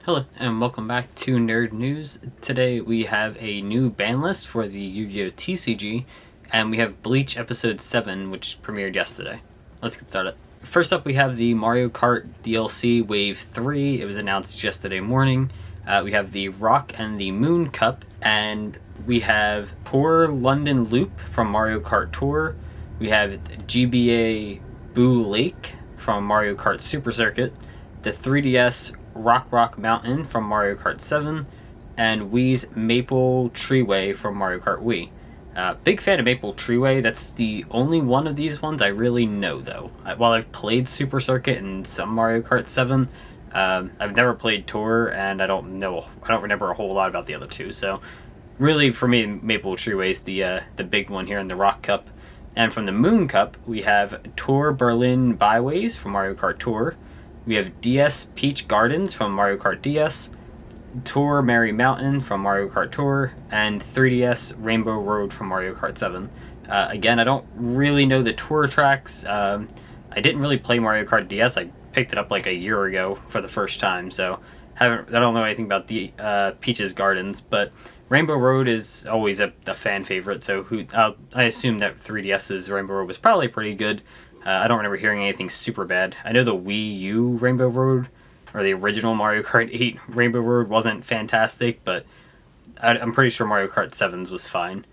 Hello and welcome back to Nerd News. Today we have a new ban list for the Yu-Gi-Oh! TCG, and we have Bleach Episode 7, which premiered yesterday. Let's get started. First up, we have the Mario Kart DLC Wave 3. It was announced yesterday morning. We have the Rock and the Moon Cup, and we have Poor London Loop from Mario Kart Tour. We have GBA Boo Lake from Mario Kart Super Circuit, the 3DS Rock Mountain from Mario Kart 7, and Wii's Maple Treeway from Mario Kart Wii. Big fan of Maple Treeway. That's the only one of these ones I really know, though. While I've played Super Circuit and some Mario Kart 7, I've never played Tour, and I don't remember a whole lot about the other two. So, really, for me, Maple Treeway is the big one here in the Rock Cup. And from the Moon Cup, we have Tour Berlin Byways from Mario Kart Tour. We have DS Peach Gardens from Mario Kart DS, Tour Merry Mountain from Mario Kart Tour, and 3DS Rainbow Road from Mario Kart 7. Again, I don't really know the Tour tracks. I didn't really play Mario Kart DS. I picked it up like a year ago for the first time, so I don't know anything about the Peach's Gardens, but Rainbow Road is always a fan favorite, so I assume that 3DS's Rainbow Road was probably pretty good. I don't remember hearing anything super bad. I know the Wii U Rainbow Road, or the original Mario Kart 8 Rainbow Road, wasn't fantastic, but I'm pretty sure Mario Kart 7's was fine.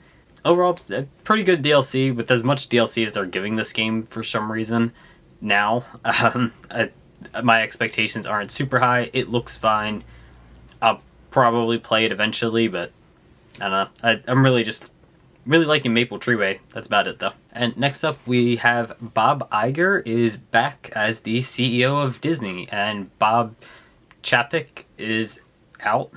Overall, a pretty good DLC, with as much DLC as they're giving this game for some reason now. My expectations aren't super high. It looks fine. I'll probably play it eventually, but I don't know. I'm really liking Maple Treeway. That's about it, though. And next up, we have Bob Iger is back as the CEO of Disney, and Bob Chapek is out.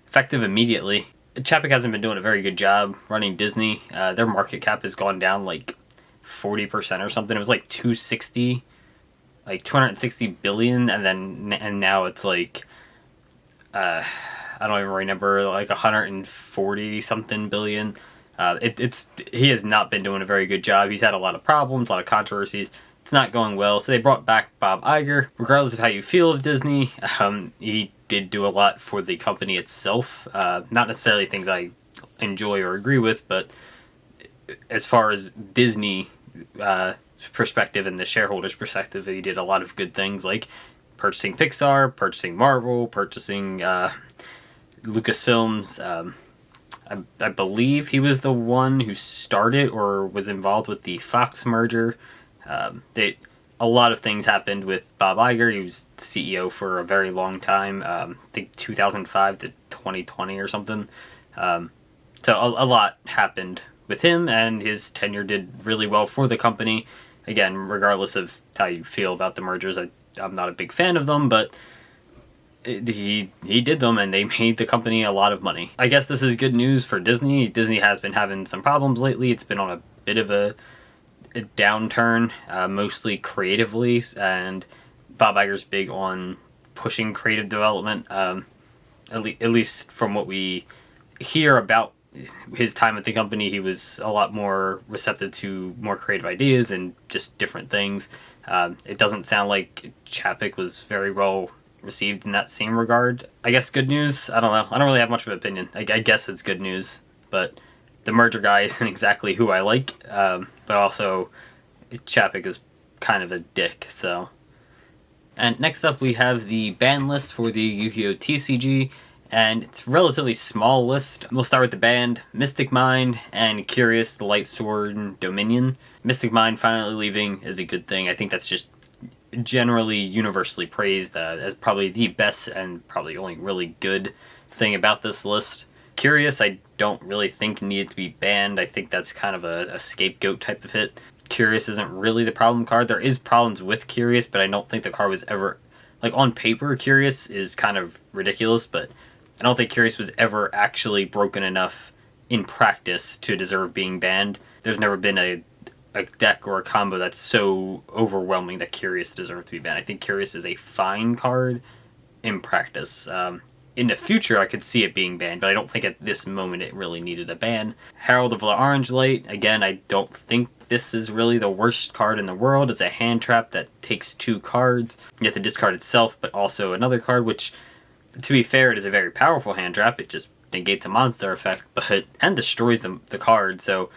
Effective immediately. Chapek hasn't been doing a very good job running Disney. Their market cap has gone down like 40% or something. It was like 260 billion, and now it's like I don't even remember, like 140 something billion. He has not been doing a very good job. He's had a lot of problems, a lot of controversies. It's not going well. So they brought back Bob Iger. Regardless of how you feel of Disney, he did do a lot for the company itself. Not necessarily things I enjoy or agree with, but as far as Disney perspective and the shareholders' perspective, he did a lot of good things, like purchasing Pixar, purchasing Marvel, purchasing Lucasfilms. I believe he was the one who started or was involved with the Fox merger. A lot of things happened with Bob Iger. He was CEO for a very long time. I think 2005 to 2020 or something. So a lot happened with him, and his tenure did really well for the company. Again, regardless of how you feel about the mergers, I'm not a big fan of them, but he did them, and they made the company a lot of money. I guess this is good news for Disney. Disney has been having some problems lately. It's been on a bit of a downturn, mostly creatively, and Bob Iger's big on pushing creative development. At least from what we hear about his time at the company, he was a lot more receptive to more creative ideas and just different things. It doesn't sound like Chapek was very well received in that same regard. I guess good news? I don't know. I don't really have much of an opinion. I guess it's good news, but the merger guy isn't exactly who I like, but also Chapek is kind of a dick, so. And next up, we have the ban list for the Yu-Gi-Oh! TCG, and it's a relatively small list. We'll start with the band: Mystic Mind and Curious the Light Sword Dominion. Mystic Mind finally leaving is a good thing. I think that's just generally universally praised as probably the best and probably only really good thing about this list. Curious, I don't really think needed to be banned. I think that's kind of a scapegoat type of hit. Curious isn't really the problem card. There is problems with Curious, but I don't think the card was ever, like, on paper, Curious is kind of ridiculous, but I don't think Curious was ever actually broken enough in practice to deserve being banned. There's never been a deck or a combo that's so overwhelming that Curious deserves to be banned. I think Curious is a fine card in practice. in the future, I could see it being banned, but I don't think at this moment it really needed a ban. Herald of the Orange Light, again, I don't think this is really the worst card in the world. It's a hand trap that takes 2 cards. You have to discard itself, but also another card, which, to be fair, it is a very powerful hand trap. It just negates a monster effect, and destroys the card, so,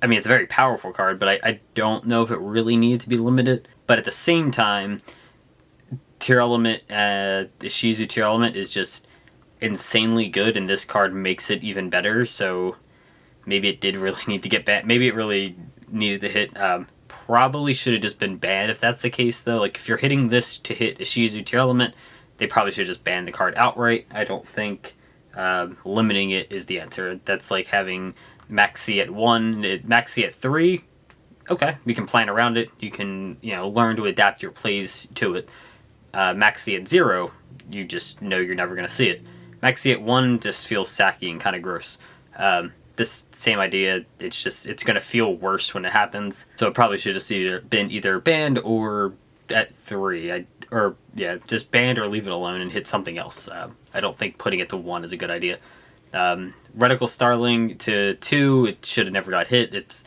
I mean, it's a very powerful card, but I don't know if it really needed to be limited. But at the same time, Tier Element, the Shizu Tier Element is just insanely good, and this card makes it even better, so maybe it did really need to get banned. Maybe it really needed to hit. Probably should have just been banned if that's the case, though. Like, if you're hitting this to hit a Shizu Tier Element, they probably should just ban the card outright. I don't think limiting it is the answer. That's like having Maxi at 1, Maxi at 3. Okay, we can plan around it. You can, learn to adapt your plays to it. Maxi at 0, you just know you're never going to see it. Maxi at 1 just feels sacky and kind of gross. This same idea, it's going to feel worse when it happens. So it probably should have just been either banned or at 3. Just banned or leave it alone and hit something else. I don't think putting it to 1 is a good idea. Reticle Starling to 2, it should have never got hit.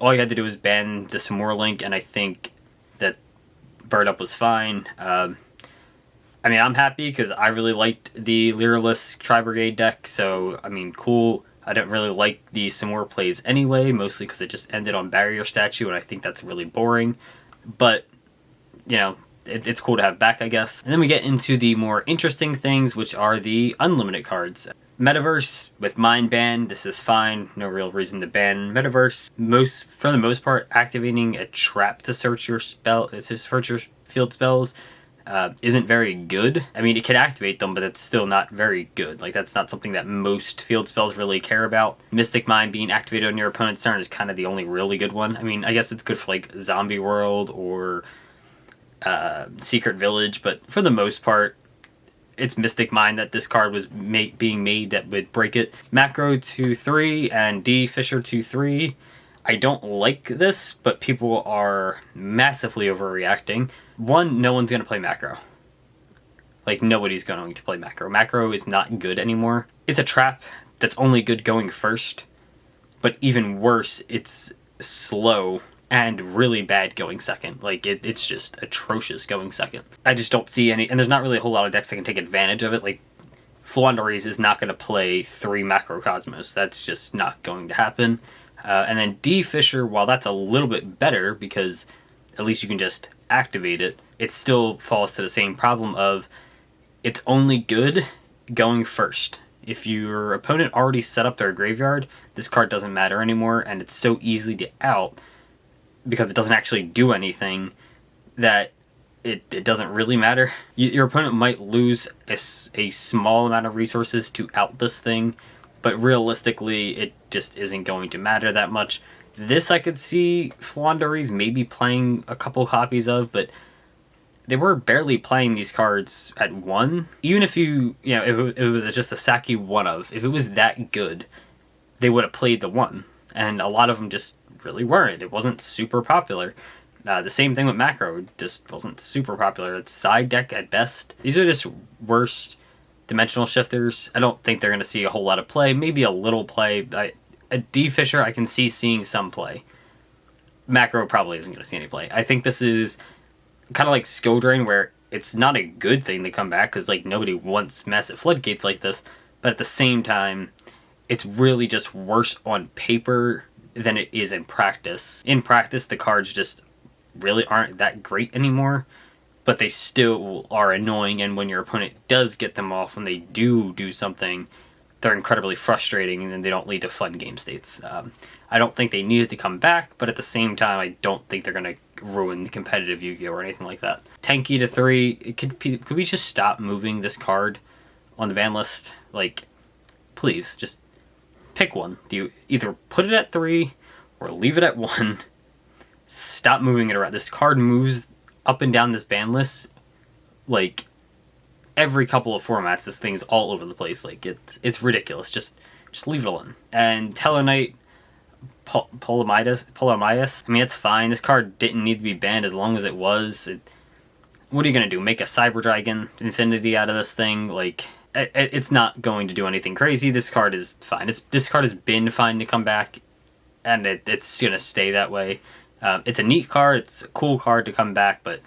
All you had to do was ban the Samora Link, and I think that Bird Up was fine. I'm happy because I really liked the Lyralist Tri-Brigade deck, so, cool. I don't really like the Samora plays anyway, mostly because it just ended on Barrier Statue, and I think that's really boring. But, it's cool to have back, I guess. And then we get into the more interesting things, which are the unlimited cards. Metaverse with Mind Ban, this is fine. No real reason to ban Metaverse. For the most part, activating a trap to search your field spells isn't very good. It can activate them, but it's still not very good. Like, that's not something that most field spells really care about. Mystic Mind being activated on your opponent's turn is kind of the only really good one. I guess it's good for, like, Zombie World or Secret Village, but for the most part, it's Mystic Mind that this card was being made that would break it. Macro 2/3 and D Fisher 2/3. I don't like this, but people are massively overreacting. One, no one's going to play Macro. Like, nobody's going to play Macro. Macro is not good anymore. It's a trap that's only good going first, but even worse, it's slow and really bad going second. Like, it's just atrocious going second. I just don't see any, and there's not really a whole lot of decks that can take advantage of it. Like, Floowandereeze is not going to play 3 Macrocosmos. That's just not going to happen. And then D Fisher, while that's a little bit better because at least you can just activate it, it still falls to the same problem of it's only good going first. If your opponent already set up their graveyard, this card doesn't matter anymore, and it's so easy to out because it doesn't actually do anything that it doesn't really matter. Your opponent might lose a small amount of resources to out this thing, but realistically, it just isn't going to matter that much. This I could see Floowandereeze maybe playing a couple copies of, but they were barely playing these cards at 1. Even if if it was just a Saki 1 of, if it was that good, they would have played the 1. And a lot of them just really weren't. It wasn't super popular. The same thing with Macro, just wasn't super popular. It's side deck at best. These are just worst dimensional shifters. I don't think they're going to see a whole lot of play. Maybe a little play. A D Fisher, I can see seeing some play. Macro probably isn't going to see any play. I think this is kind of like Skill Drain, where it's not a good thing to come back because, like, nobody wants massive floodgates like this. But at the same time, it's really just worse on paper than it is in practice. In practice, the cards just really aren't that great anymore, but they still are annoying, and when your opponent does get them off, when they do something, they're incredibly frustrating, and then they don't lead to fun game states. I don't think they needed to come back, but at the same time, I don't think they're going to ruin the competitive Yu-Gi-Oh! Or anything like that. Tenki to 3, could we just stop moving this card on the ban list? Like, please, just pick one. Do you either put it at 3 or leave it at 1? Stop moving it around. This card moves up and down this ban list like every couple of formats. This thing's all over the place. Like, it's ridiculous. Just leave it alone. And Tellarknight Polemias. It's fine. This card didn't need to be banned as long as it was. what are you going to do? Make a Cyber Dragon Infinity out of this thing? Like, it's not going to do anything crazy. This card is fine. This card has been fine to come back, and it's going to stay that way. It's a neat card. It's a cool card to come back, but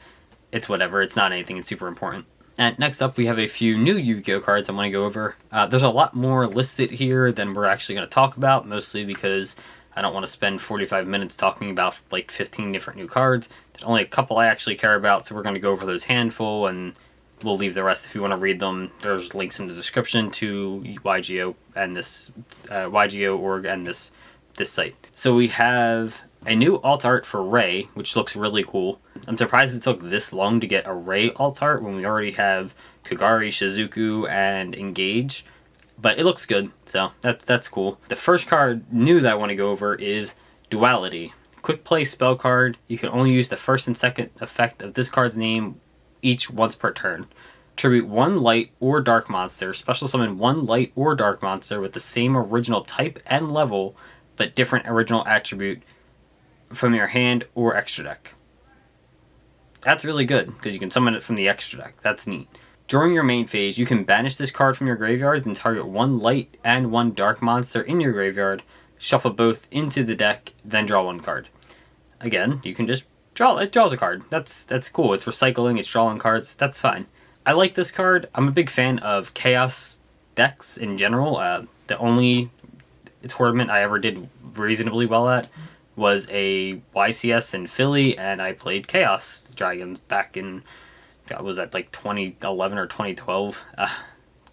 it's whatever. It's not anything super important. And next up, we have a few new Yu-Gi-Oh cards I want to go over. There's a lot more listed here than we're actually going to talk about, mostly because I don't want to spend 45 minutes talking about like 15 different new cards. There's only a couple I actually care about, so we're going to go over those handful, and we'll leave the rest if you want to read them. There's links in the description to YGOh and this YGOrg and this site. So we have a new alt art for Ray, which looks really cool. I'm surprised it took this long to get a Ray alt art when we already have Kagari, Shizuku, and Engage. But it looks good, so that's cool. The first card new that I want to go over is Duality. Quick play spell card. You can only use the first and second effect of this card's name each once per turn. Tribute one light or dark monster. Special summon one light or dark monster with the same original type and level, but different original attribute from your hand or extra deck. That's really good, because you can summon it from the extra deck. That's neat. During your main phase, you can banish this card from your graveyard and target one light and one dark monster in your graveyard, shuffle both into the deck, then draw one card. Again, you can just draw. It draws a card. That's cool. It's recycling, it's drawing cards. That's fine. I like this card. I'm a big fan of Chaos decks in general. The only tournament I ever did reasonably well at was a YCS in Philly, and I played Chaos Dragons back in, God, was that like 2011 or 2012?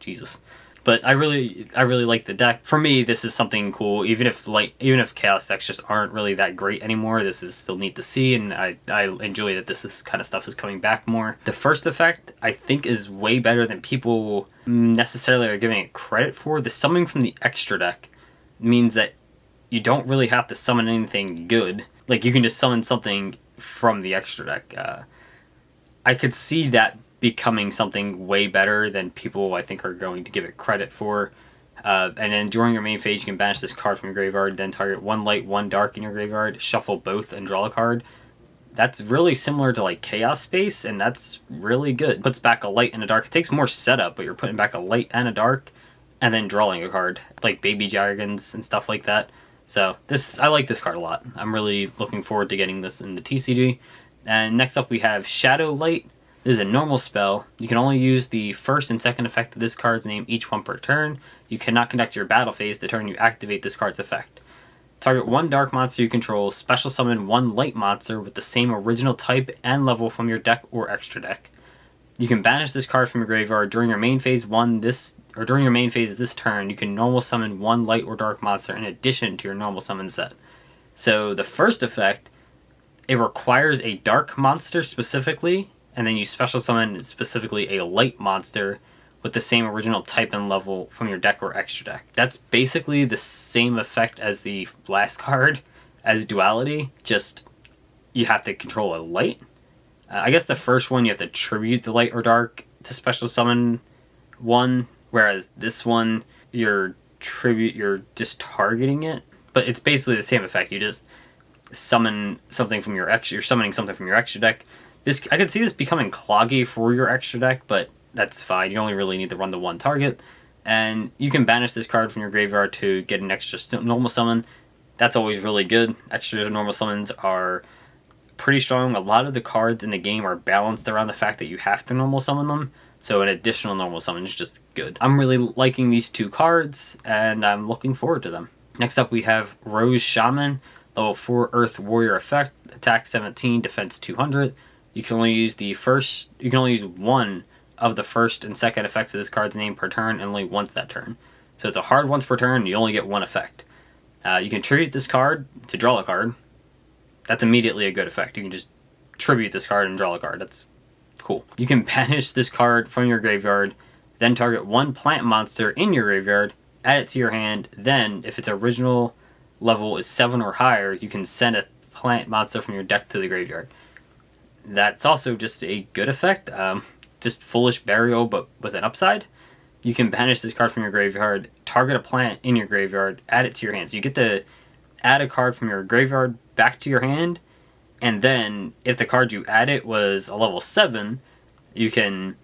Jesus. But I really like the deck. For me, this is something cool. Even if Chaos decks just aren't really that great anymore, this is still neat to see, and I enjoy that kind of stuff is coming back more. The first effect, I think, is way better than people necessarily are giving it credit for. The summoning from the extra deck means that you don't really have to summon anything good. Like, you can just summon something from the extra deck. I could see that becoming something way better than people, I think, are going to give it credit for. And then during your main phase, you can banish this card from your graveyard, then target one light, one dark in your graveyard, shuffle both, and draw a card. That's really similar to like Chaos Space, and that's really good. Puts back a light and a dark. It takes more setup, but you're putting back a light and a dark, and then drawing a card, like Baby Dragons and stuff like that. So I like this card a lot. I'm really looking forward to getting this in the TCG. And next up, we have Shadow Light. This is a normal spell. You can only use the first and second effect of this card's name each one per turn. You cannot conduct your battle phase the turn you activate this card's effect. Target one dark monster you control, special summon one light monster with the same original type and level from your deck or extra deck. You can banish this card from your graveyard during your main phase during your main phase of this turn. You can normal summon one light or dark monster in addition to your normal summon set. So the first effect, it requires a dark monster specifically, and then you special summon specifically a light monster with the same original type and level from your deck or extra deck. That's basically the same effect as the last card, as Duality, just you have to control a light. I guess the first one you have to tribute the light or dark to special summon one, whereas this one you're just targeting it. But it's basically the same effect. You just summon something from your extra. You're summoning something from your extra deck. I could see this becoming cloggy for your extra deck, but that's fine. You only really need to run the one target. And you can banish this card from your graveyard to get an extra normal summon. That's always really good. Extra normal summons are pretty strong. A lot of the cards in the game are balanced around the fact that you have to normal summon them. So an additional normal summon is just good. I'm really liking these two cards, and I'm looking forward to them. Next up, we have Rose Shaman, level 4 Earth Warrior effect, attack 17, defense 200. You can only use one of the first and second effects of this card's name per turn, and only once that turn. So it's a hard once per turn, and you only get one effect. You can tribute this card to draw a card. That's immediately a good effect. You can just tribute this card and draw a card. That's cool. You can banish this card from your graveyard, then target one plant monster in your graveyard, add it to your hand, then if its original level is 7 or higher, you can send a plant monster from your deck to the graveyard. That's also just a good effect. Just Foolish Burial, but with an upside. You can banish this card from your graveyard, target a plant in your graveyard, add it to your hand. So you get to add a card from your graveyard back to your hand, and then if the card you added was a level 7, You can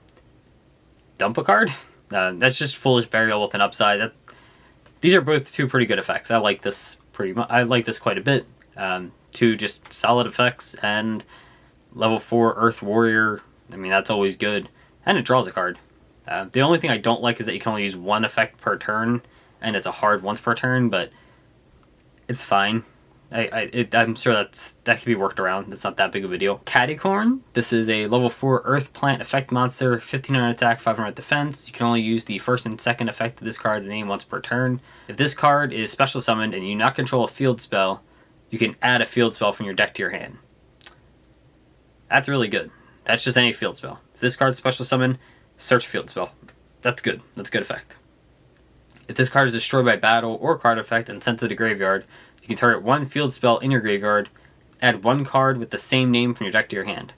dump a card. That's just Foolish Burial with an upside. These are both two pretty good effects. I like this pretty much. I like this quite a bit. Two just solid effects, and level 4 Earth Warrior. I mean, that's always good. And it draws a card. The only thing I don't like is that you can only use one effect per turn, and it's a hard once per turn, but it's fine. I'm sure that can be worked around. It's not that big of a deal. Caticorn. This is a level 4 Earth Plant effect monster, 1500 attack, 500 defense. You can only use the first and second effect of this card's name once per turn. If this card is special summoned and you do not control a field spell, you can add a field spell from your deck to your hand. That's really good. That's just any field spell. If this card's special summon, search a field spell. That's good. That's a good effect. If this card is destroyed by battle or card effect and sent to the graveyard, you can target one field spell in your graveyard, add one card with the same name from your deck to your hand.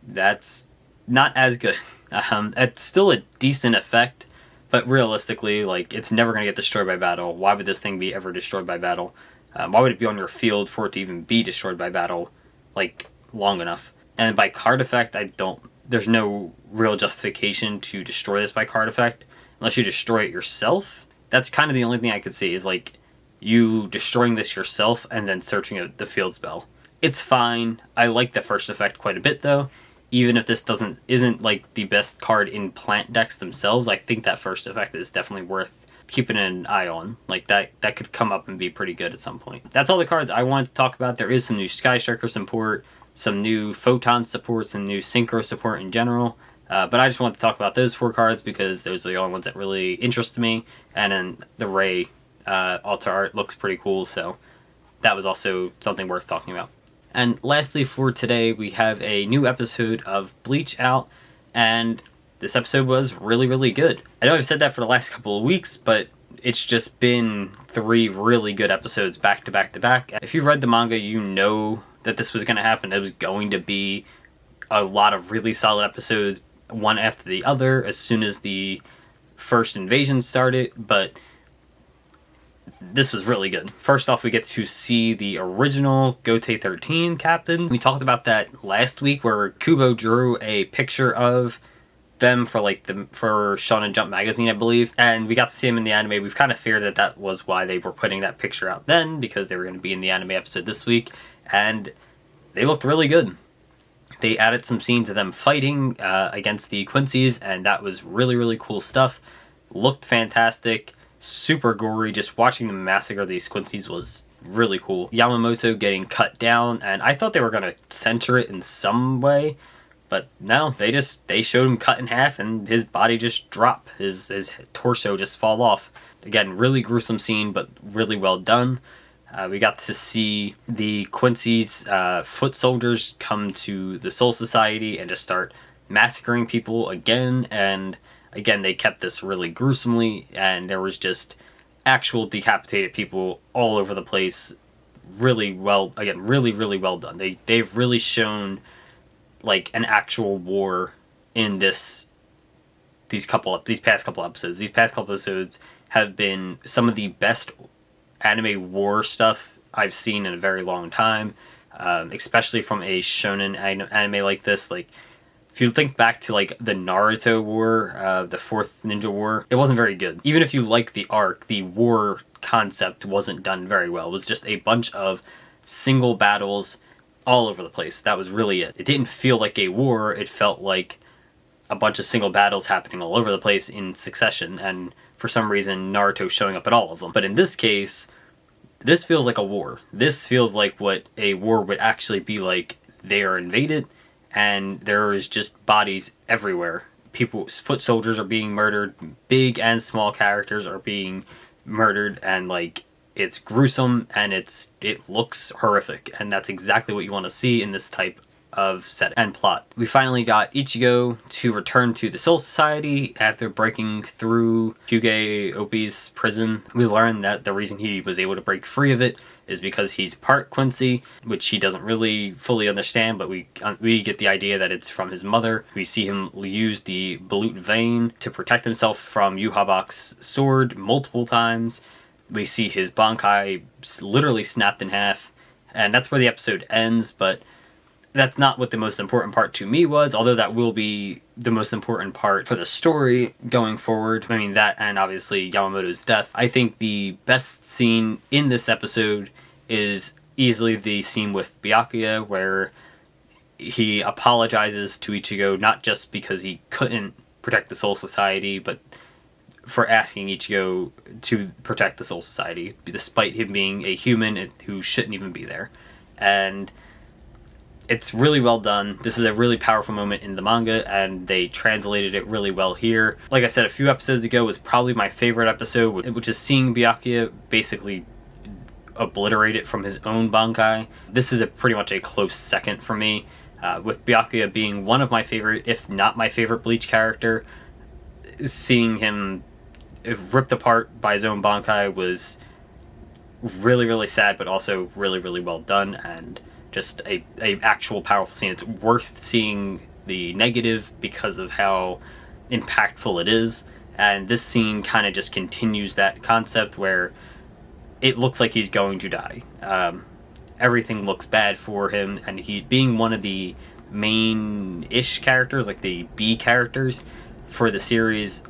That's not as good. It's still a decent effect, but realistically, like, it's never going to get destroyed by battle. Why would this thing be ever destroyed by battle? Why would it be on your field for it to even be destroyed by battle, like, long enough? And by card effect, there's no real justification to destroy this by card effect, unless you destroy it yourself. That's kind of the only thing I could see, is, like, you destroying this yourself and then searching the field spell. It's fine. I like the first effect quite a bit, though. Even if this isn't like the best card in plant decks themselves, I think that first effect is definitely worth keeping an eye on. Like, that could come up and be pretty good at some point. That's all the cards I want to talk about. There is some new Sky Striker support, some new Photon support, some new Synchro support in general. But I just want to talk about those 4 cards because those are the only ones that really interest me. And then the Ray altar art looks pretty cool, so that was also something worth talking about. And lastly for today, we have a new episode of Bleach out, and this episode was really, really good. I know I've said that for the last couple of weeks, but it's just been 3 really good episodes back to back to back. If you've read the manga, you know that this was going to happen. It was going to be a lot of really solid episodes, one after the other, as soon as the first invasion started, but this was really good. First off, we get to see the original Gote 13 captains. We talked about that last week, where Kubo drew a picture of them for Shonen Jump magazine, I believe, and we got to see them in the anime. We've kind of feared that was why they were putting that picture out then, because they were going to be in the anime episode this week, and they looked really good. They added some scenes of them fighting against the Quincy's, and that was really, really cool stuff. Looked fantastic. Super gory. Just watching them massacre these Quincy's was really cool. Yamamoto getting cut down, and I thought they were going to censor it in some way, but no, they showed him cut in half and his body just drop. His torso just fall off. Again, really gruesome scene, but really well done. We got to see the Quincy's foot soldiers come to the Soul Society and just start massacring people again, and again, they kept this really gruesomely, and there was just actual decapitated people all over the place. Really well, again, really, really well done. They've really shown like an actual war in these past couple episodes. These past couple episodes have been some of the best anime war stuff I've seen in a very long time, especially from a shonen anime like this. Like, if you think back to like the Naruto war, the Fourth Ninja War, it wasn't very good. Even if you like the arc, the war concept wasn't done very well. It was just a bunch of single battles all over the place. That was really it. It didn't feel like a war. It felt like a bunch of single battles happening all over the place in succession, and for some reason Naruto showing up at all of them. But in this case, this feels like a war. This feels like what a war would actually be like. They are invaded, and there is just bodies everywhere. People's foot soldiers are being murdered. Big and small characters are being murdered, and like, it's gruesome, and it looks horrific, and that's exactly what you want to see in this type of set and plot. We finally got Ichigo to return to the Soul Society after breaking through Hyuga Opie's prison. We learned that the reason he was able to break free of it is because he's part Quincy, which he doesn't really fully understand, but we get the idea that it's from his mother. We see him use the Balut Vein to protect himself from Yhwach's sword multiple times. We see his Bankai literally snapped in half, and that's where the episode ends, but that's not what the most important part to me was, although that will be the most important part for the story going forward. I mean, that and obviously Yamamoto's death. I think the best scene in this episode is easily the scene with Byakuya, where he apologizes to Ichigo, not just because he couldn't protect the Soul Society, but for asking Ichigo to protect the Soul Society, despite him being a human who shouldn't even be there. And it's really well done. This is a really powerful moment in the manga, and they translated it really well here. Like I said a few episodes ago, was probably my favorite episode, which is seeing Byakuya basically obliterate it from his own Bankai. This is pretty much a close second for me, with Byakuya being one of my favorite, if not my favorite Bleach character. Seeing him ripped apart by his own Bankai was really, really sad, but also really, really well done, and just a actual powerful scene. It's worth seeing the negative because of how impactful it is, and this scene kind of just continues that concept where it looks like he's going to die. Everything looks bad for him, and he being one of the main-ish characters, like the B characters for the series,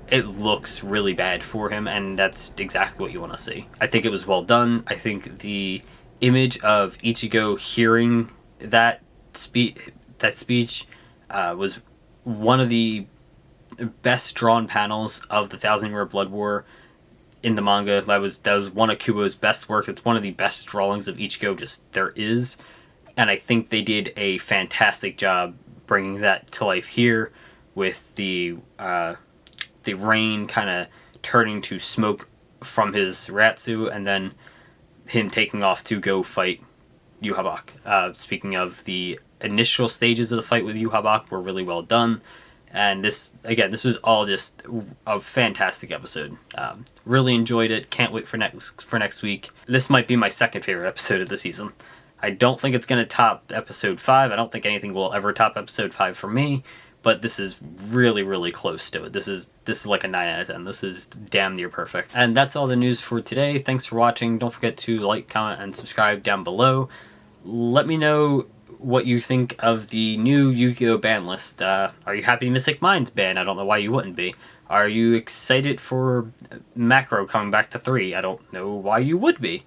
it looks really bad for him, and that's exactly what you want to see. I think it was well done. I think the image of Ichigo hearing that speech was one of the best drawn panels of the Thousand Year Blood War in the manga. That was one of Kubo's best work. It's one of the best drawings of Ichigo there is, and I think they did a fantastic job bringing that to life here, with the rain kind of turning to smoke from his Ratsu, and then him taking off to go fight Yhwach. Speaking of, the initial stages of the fight with Yhwach were really well done, and this was all just a fantastic episode. Really enjoyed it. Can't wait for next week. This might be my second favorite episode of the season. I don't think it's going to top episode 5. I don't think anything will ever top episode 5 for me, but this is really, really close to it. This is like a 9 out of 10. This is damn near perfect. And that's all the news for today. Thanks for watching. Don't forget to like, comment, and subscribe down below. Let me know what you think of the new YuGiOh Banlist. Are you happy Mystic Mind's banned? I don't know why you wouldn't be. Are you excited for Macro coming back to 3? I don't know why you would be.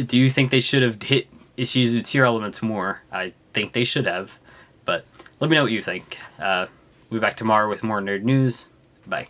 Do you think they should have hit issues with tier elements more? I think they should have. But let me know what you think. We'll be back tomorrow with more nerd news. Bye.